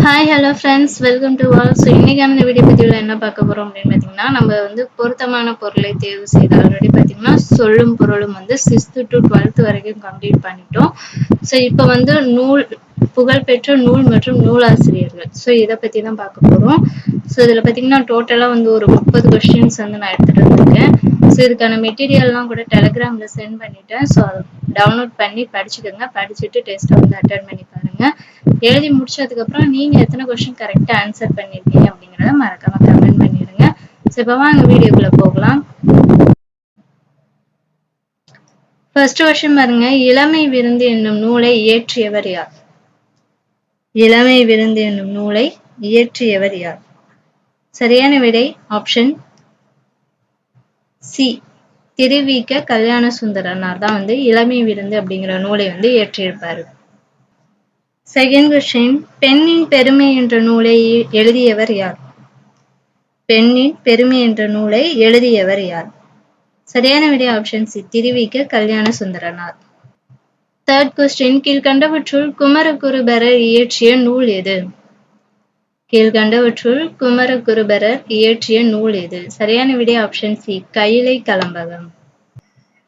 Hi hello friends, welcome to all. So இன்றைக்கான இந்த video பதிவில் என்ன பார்க்க போகிறோம் அப்படின்னு பார்த்தீங்கன்னா, நம்ம பொருத்தமான பொருளை தேர்வு செய்து ஆல்ரெடி பார்த்தீங்கன்னா சொல்லும் பொருளும் 6th to 12th வரைக்கும் கம்ப்ளீட் பண்ணிட்டோம். ஸோ இப்போ புகழ்பெற்ற நூல் மற்றும் நூலாசிரியர்கள், ஸோ இதை பற்றி தான் பார்க்க போகிறோம். ஸோ இதில் பார்த்தீங்கன்னா டோட்டலாக ஒரு 30 கொஸ்டின்ஸ் நான் எடுத்துகிட்டு வந்திருக்கேன். ஸோ இதுக்கான மெட்டீரியல்லாம் கூட டெலிகிராமில் சென்ட் பண்ணிட்டேன். ஸோ அதை டவுன்லோட் பண்ணி படிச்சுக்கோங்க. படிச்சுட்டு டெஸ்ட்டை அட்டென்ட் பண்ணி பாருங்கள். எழுதி முடிச்சதுக்கப்புறம் நீங்கள் எத்தனை கொஸ்டின் கரெக்டாக ஆன்சர் பண்ணியிருக்கீங்க அப்படிங்கிறத மறக்காம கமெண்ட் பண்ணிடுங்க. ஸோ இப்போ வாங்க வீடியோக்குள்ளே போகலாம். ஃபர்ஸ்ட் கொஸ்டின் பாருங்க, இளமை விருந்து என்னும் நூலை இயற்றியவர் யார்? இளமை விருந்து என்னும் நூலை இயற்றியவர் யார்? சரியான விடை ஆப்ஷன் சி, திருவிக கல்யாண சுந்தரனார் தான் இளமை விருந்து அப்படிங்கிற நூலை இயற்றியிருப்பாரு. செகண்ட் கொஸ்டின், பெண்ணின் பெருமை என்ற நூலை எழுதியவர் யார்? பெண்ணின் பெருமை என்ற நூலை எழுதியவர் யார்? சரியான விடை ஆப்ஷன் சி, திருவிக கல்யாண சுந்தரனார். தேர்ட் கொஸ்டின், கீழ்கண்டவற்றுள் குமரகுருபரர் இயற்றிய நூல் எது? கீழ்கண்டவற்றுள் குமரகுருபரர் இயற்றிய நூல் எது? சரியான விடை ஆப்ஷன் சி, கைலை கலம்பகம்.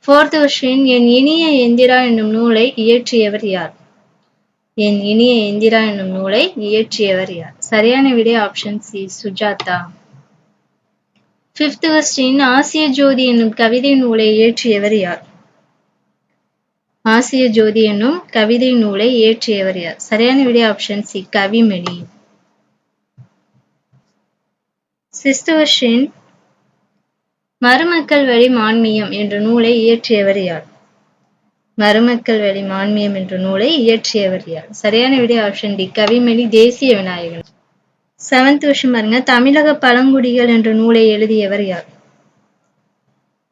ஃபோர்த் கொஸ்டின், என் இனிய எந்திரா என்னும் நூலை இயற்றியவர் யார்? என் இனிய எந்திரா என்னும் நூலை இயற்றியவர் யார்? சரியான விடை option C, Sujatha. Fifth question, ஆசிய ஜோதி என்னும் கவிதை நூலை இயற்றியவர் யார்? ஆசிய ஜோதி என்னும் கவிதை நூலை இயற்றியவர் யார்? சரியான விடை option C, Kavimani. Sixth question, மருமக்கள் வழி மான்மியம் என்ற நூலை இயற்றியவர் யார்? மருமக்கள் வழி மான்மியம் என்ற நூலை இயற்றியவர் யார்? சரியான விடை ஆப்ஷன் டி, கவிமணி தேசிய விநாயகன். செவன்த் கொஸ்டின் பாருங்க, தமிழக பழங்குடிகள் என்ற நூலை எழுதியவர் யார்?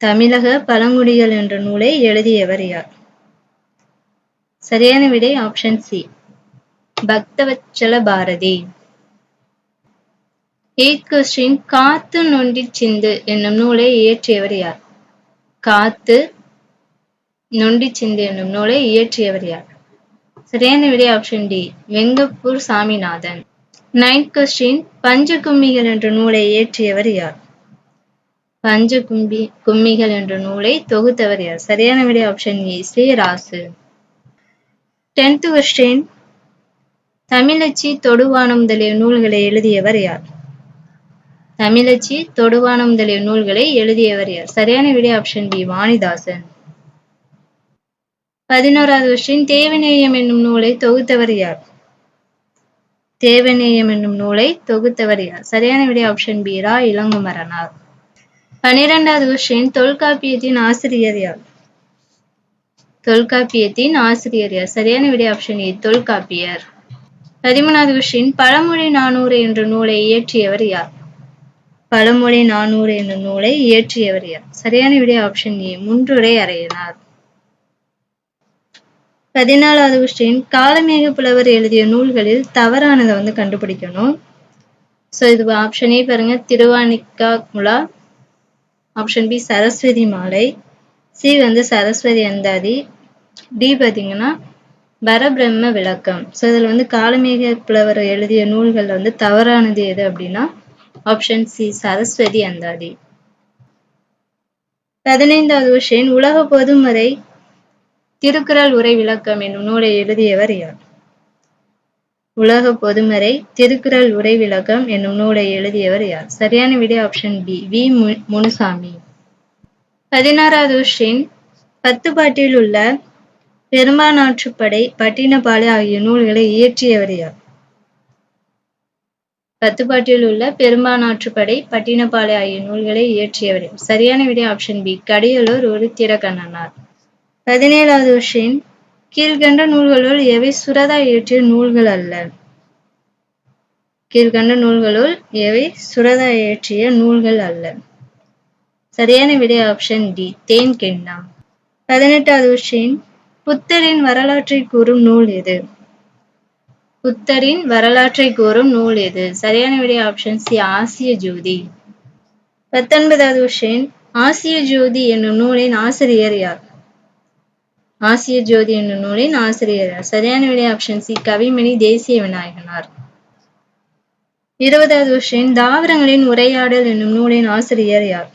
தமிழக பழங்குடிகள் என்ற நூலை எழுதியவர் யார்? சரியான விடை option C, Bakthavatsala Bharathi. Eighth question, காத்து நொண்டி சிந்து என்னும் நூலை இயற்றியவர் யார்? காத்து நொண்டி சிந்து என்னும் நூலை இயற்றியவர் யார்? சரியான விடை option D, Vengappur Saminathan. Ninth question, பஞ்ச கும்மிகள் என்ற நூலை இயற்றியவர் யார்? பஞ்ச கும்மிகள் என்ற நூலை தொகுத்தவர் யார்? சரியான விடை option A, Che Rasu. Tenth question, தமிழச்சி தொடுவானம் முதலிய நூல்களை எழுதியவர் யார்? தமிழச்சி தொடுவானம் முதலிய நூல்களை எழுதியவர் யார்? சரியான விடை ஆப்ஷன் பி, வாணிதாசன். 11வது கொஸ்டின், தேவநேயம் என்னும் நூலை தொகுத்தவர் யார்? தேவநேயம் என்னும் நூலை தொகுத்தவர் யார்? சரியான விடை ஆப்ஷன் பி, ரா இளங்குமரனார். 12வது கொஸ்டின், தொல்காப்பியத்தின் ஆசிரியர் யார்? தொல்காப்பியத்தின் ஆசிரியர் யார்? சரியான விடை ஆப்ஷன் ஏ, தொல்காப்பியர். 13வது கொஸ்டின், பழமொழி 400 என்ற நூலை இயற்றியவர் யார்? பழமொழி 400 என்ற நூலை இயற்றியவர் யார்? சரியான விடை ஆப்ஷன் ஏ, முன்றுரை அறையனார். 14வது கொஸ்டின், காளமேக புலவர் எழுதிய நூல்களில் தவறானதை கண்டுபிடிக்கணும். ஸோ இது ஆப்ஷன் ஏ பாருங்க, திருவானிக்காமுலா. ஆப்ஷன் பி, சரஸ்வதி மாலை. சி சரஸ்வதி அந்தாதி. டி பார்த்தீங்கன்னா பரபிரம்ம விளக்கம். ஸோ இதில் காளமேக புலவர் எழுதிய நூல்கள் தவறானது எது அப்படின்னா ஆப்ஷன் சி, சரஸ்வதி அந்தாதி. 15வது கொஸ்டின், உலக பொதுமறை திருக்குறள் உரை விளக்கம் என்னும் நூலை எழுதியவர் யார்? உலக பொதுமறை திருக்குறள் உரை விளக்கம் என்னும் நூலை எழுதியவர் யார்? சரியான விடை ஆப்ஷன் பி, வி முனுசாமி. 16வது கொஸ்டின், 10 பாட்டில் உள்ள பெரும்பானாற்றுப்படை, பட்டினப்பாலை ஆகிய நூல்களை இயற்றியவர் யார்? 10 பாட்டில் உள்ள பெரும்பானாற்றுப்படை, பட்டினப்பாலை ஆகிய நூல்களை இயற்றியவர் யார்? சரியான விடை ஆப்ஷன் பி, கடியலூர் உருத்திரக்கண்ணனார். 17வது கொஸ்டின், கீழ்கண்ட நூல்களுள் எவை சுரதா இயற்றிய நூல்கள் அல்ல? கீழ்கண்ட நூல்களுள் எவை சுரதா இயற்றிய நூல்கள் அல்ல? சரியான விடை ஆப்ஷன் டி, தேன்கெண்ணம். 18வது கொஸ்டின், புத்தரின் வரலாற்றை கூறும் நூல் எது? புத்தரின் வரலாற்றை கூறும் நூல் எது? சரியான விடை ஆப்ஷன் சி, ஆசிய ஜோதி. 19வது கொஸ்டின், ஆசிய ஜோதி என்னும் நூலின் ஆசிரியர் யார்? ஆசிய ஜோதி என்னும் நூலின் ஆசிரியர் யார்? சரியான விடை ஆப்ஷன் சி, கவிமணி தேசிய விநாயகனார். 20வது கொஸ்டின் தாவரங்களின் உரையாடல் என்னும் நூலின் ஆசிரியர் யார்?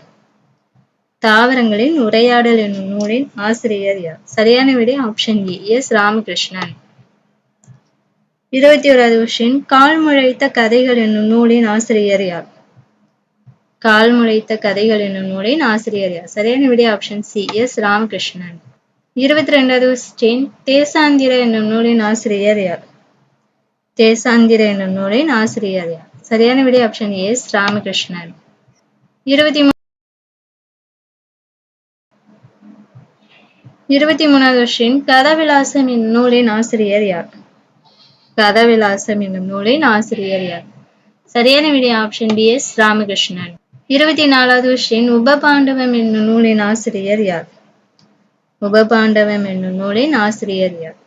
தாவரங்களின் உரையாடல் என்னும் நூலின் ஆசிரியர் யார்? சரியான விடை ஆப்ஷன் ஏ எஸ் ராமகிருஷ்ணன். 21வது கொஸ்டின் கால் முளைத்த கதைகள் என்னும் நூலின் ஆசிரியர் யார்? கால் முளைத்த கதைகள் என்னும் நூலின் ஆசிரியர் யார்? சரியான விடை ஆப்ஷன் சி எஸ் ராமகிருஷ்ணன். 22வது கொஸ்டின் தேசாந்திர என்னும் நூலின் ஆசிரியர் யார்? தேசாந்திர என்னும் நூலின் ஆசிரியர் யார்? சரியான விடை ஆப்ஷன் ஏ எஸ் ராமகிருஷ்ணன். 23வது கொஸ்டின் கதவிலாசம் என்னும் நூலின் ஆசிரியர் யார்? கதவிலாசம் என்னும் நூலின் ஆசிரியர் யார்? சரியான விடை ஆப்ஷன் பி எஸ் ராமகிருஷ்ணன். 24வது கொஸ்டின் உபபாண்டவம் என்னும் நூலின் ஆசிரியர் யார்? உபபாண்டவம் என்னும் நூலின் ஆசிரியர் யார்?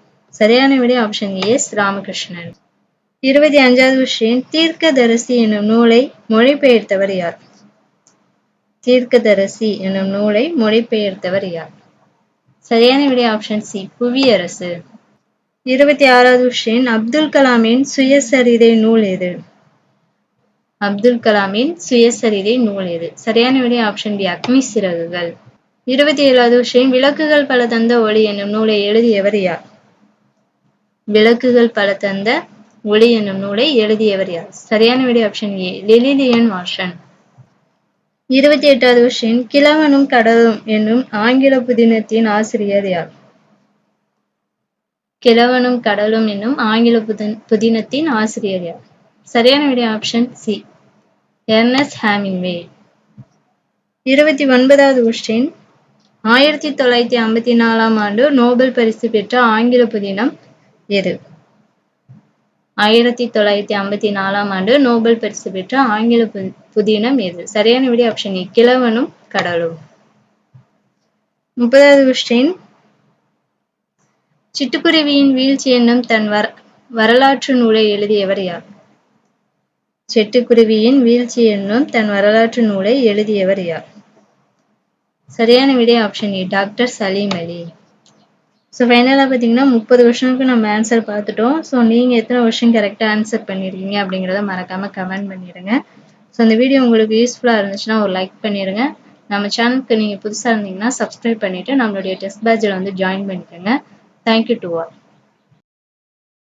சரியான விடை ஆப்ஷன் ஏ எஸ் ராமகிருஷ்ணன். 25வது கொஸ்டின் தீர்க்கதரிசி என்னும் நூலை மொழிபெயர்த்தவர் யார்? தீர்க்கதரிசி என்னும் நூலை மொழிபெயர்த்தவர் யார்? சரியான விடை ஆப்ஷன் சி புவியரசு. 26வது கொஸ்டின் அப்துல் கலாமின் சுயசரிதை நூல் எது? அப்துல் கலாமின் சுயசரிதை நூல் எது? சரியான விடை option B Agni Siragugal. 27வது question விளக்குகள் பல தந்த ஒளி என்னும் நூலை எழுதியவர் யார்? விளக்குகள் பல தந்த ஒளி என்னும் நூலை எழுதியவர் யார்? சரியான விடை ஆப்ஷன் ஏ லிலிலியன் வாஷன். 28வது கொஸ்டின் கிழவனும் கடலும் என்னும் ஆங்கில புதினத்தின் ஆசிரியர் யார்? கிழவனும் கடலும் என்னும் ஆங்கில புதினத்தின் ஆசிரியர் யார்? சரியான விடை ஆப்ஷன் சி எர்னஸ்ட் ஹெமிங்வே. 29வது கொஸ்டின் 1954ஆம் ஆண்டு நோபல் பரிசு பெற்ற ஆங்கில புதினம் எது? 1954ஆம் ஆண்டு நோபல் பரிசு பெற்ற ஆங்கில புதினம் எது? சரியான விடை ஆப்ஷன் ஏ கிழவனும் கடலும். 30வது கொஸ்டின் சிட்டுக்குருவியின் வீழ்ச்சி என்னும் தன் வரலாற்று நூலை எழுதியவர் யார்? சிட்டுக்குருவியின் வீழ்ச்சி என்னும் தன் வரலாற்று நூலை எழுதியவர் யார்? சரியான விடை ஆப்ஷன் ஏ டாக்டர் சலீம் அலி. ஸோ ஃபைனலாக பார்த்தீங்கன்னா 30 கொஸ்டினுக்கு நம்ம ஆன்சர் பார்த்துட்டோம். ஸோ நீங்கள் எத்தனை கொஸ்டின் கரெக்டாக ஆன்சர் பண்ணியிருக்கீங்க அப்படிங்கிறத மறக்காமல் கமெண்ட் பண்ணிடுங்க. ஸோ இந்த வீடியோ உங்களுக்கு யூஸ்ஃபுல்லாக இருந்துச்சுன்னா ஒரு லைக் பண்ணிடுங்க. நம்ம சேனலுக்கு நீங்கள் புதுசாக இருந்தீங்கன்னா சப்ஸ்கிரைப் பண்ணிவிட்டு நம்மளுடைய டெஸ்ட் பேட்சில் வந்து ஜாயின் பண்ணிக்கோங்க. Thank you to all.